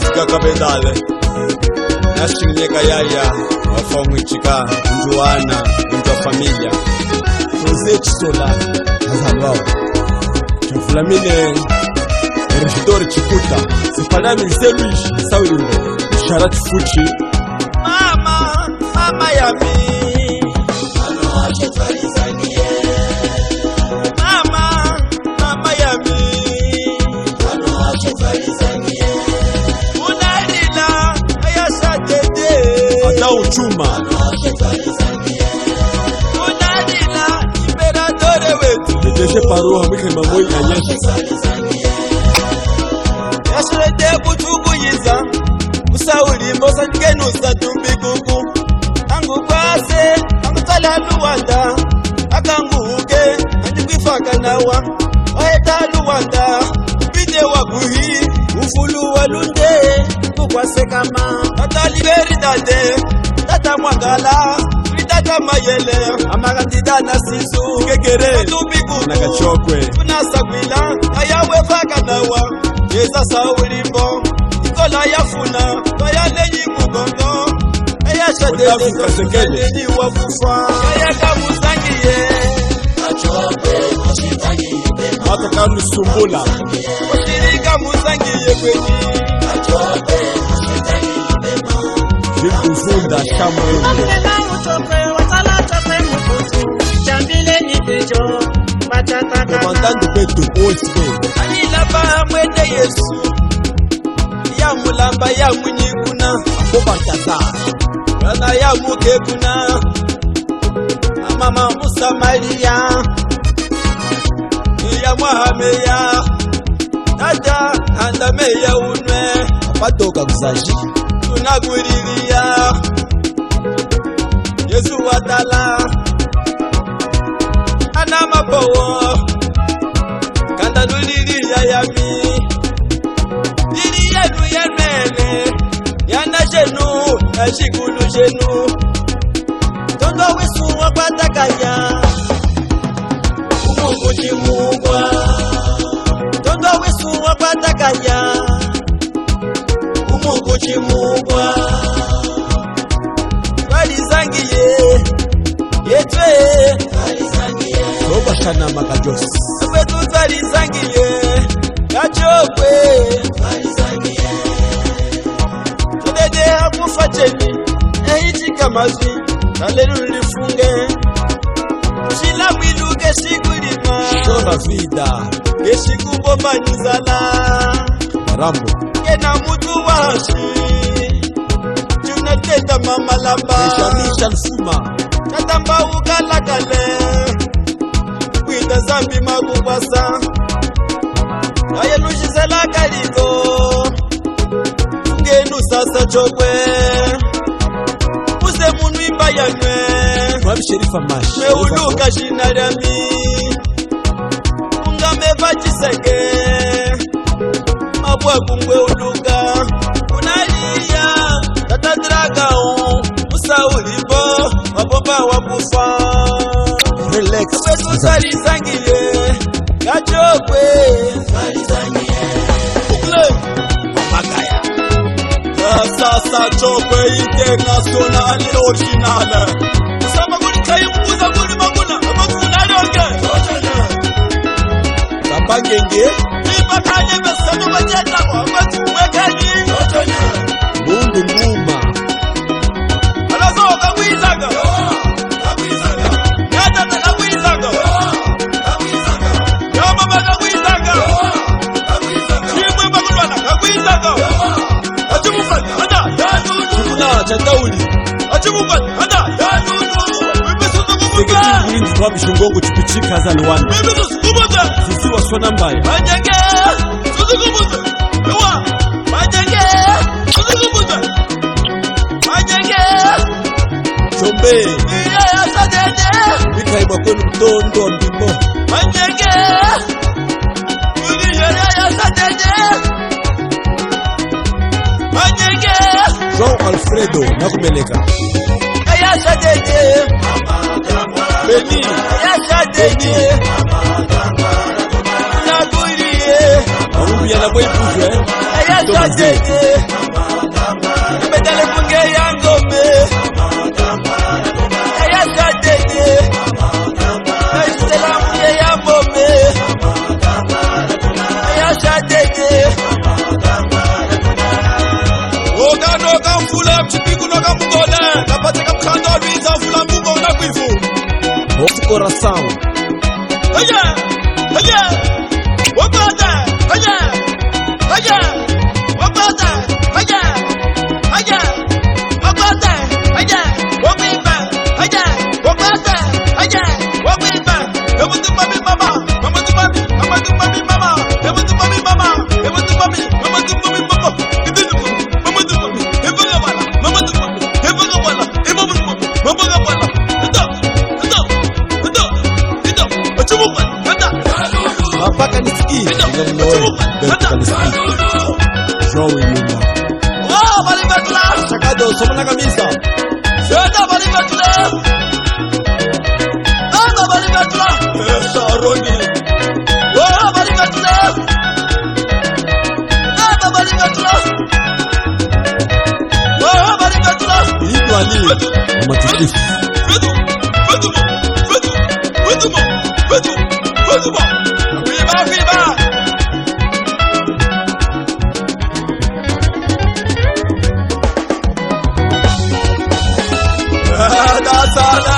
Dafrica cabedal nashinyeka yaya wafamwichika njuana nju familia Rosetti sola hazalwao Fulamine Regidor Chikuta Sipanami Zeluish Saulimbo Sharat Fuchi Mama yami Ano ache twalizanie Mama yami Ano ache twalizanie Unalila ayasha dede Ata uchuma Ano ache twalizanie Unalila imperadore wetu Deje paroha mwike mamoi anyesha Yashirete kutukuyiza Usaulimbo sangenusa tumbikuku Angu kwase, angu tala luwanda Akanguke, anjukwifaka nawa Waeta luwanda, pide wakuhi Ufulu walunde, kukwase kama Tata liberi dade, tata mwangala Tata mayele, amagandida na sisu Kekere, tumbikuku Nakachokwe, unasagwila Ayawe faka nawa Yeza saulimbo Ikola yafuna Bayaleji mugongo Eya shadele Kasekele wakufa Kaya kamusangiye Achope Oshitangiye Mata kamu sumbula Oshirika musangiye kwenye Achope Oshitangiye Jikufunda shamu Amnena uchope Watala chope mukutu Chambile nipejo Machataka Komandante Beto OSP Alilaba mwende Yesu Ya mulamba ya munyikuna Kobatasa Rana ya mukekuna Mama Musa Maria Ya Muhameya Tata andameya unwe Apatoka kuzaji Tunaguriria Yesu watala Ana mapowo Kanda nuliria yami Diri yenu yenene Yana jenu Ejigulu jenu Tondo wisu wapatakaya Umungu jimugwa Tondo wisu wapatakaya Umungu jimugwa Walizangiye Yetwe Walizangiye Roba shana makajosi Apetu walizangiye Kachokwe Walizangiye Tudede hakufa cheni Ehichika mazwi Kalelu lifunge Shila mwiluke shikulima Shora vida Keshikubomba nizala Rambo Kena mutu washi Junateta mama lamba Nishamisha lfuma Katamba ukalakale Kwita zambi magubasa Aye lushisela kaliko Ngenu sasa chokwe Use munu imba yanywe Mwami Sherifa Mash Meuluka jinarami Ungame vachiseke Mabwa kungwe uluka Unalia Tata dragao Musa ulibo Wabomba wakufa Relax Kwetu salizangiye Kachokwe Salizangiye Ukle Magaya Sasa chokwe international original Usama kuli chayi mbuza kuli maguna Maguna lionge Kapangenge Nipa kanye besano majeta kwa Mati mwekeni Mungu nguma Alazo kawizaga Nyata kawizaga Yama kawizaga Shimwe magulwana kawizaga Achimufani hada ya nunu Na chatauli Achimufani hada ya nunu Wimesu tukubuka Seketi mlinzi kwa mshungongo chupichika za luwani Wimesu tukubuka Sisi waswana mbaya Majenge Tukubuka Ewa Majenge Tukubuka Majenge Chombe Iya ya sadede Mika imakwenu mtondo mbimbo Majenge Iya ya sadede Majenge João Alfredo Nakumeleka Iya sadede Beni Iya sadede Nakulie Arubi ya na boy bujwe Iya sadede kanisikie. Ngamnoe. Beto kanisikie. Joe Yuma. Wow, Balibatla. Shakado somana kabisa. Seta Balibatla. Anda Balibatla. Saroni. Wow, Balibatla. Anda Balibatla. Wow, Balibatla. Idwali. Matukifu. Viva. Sana.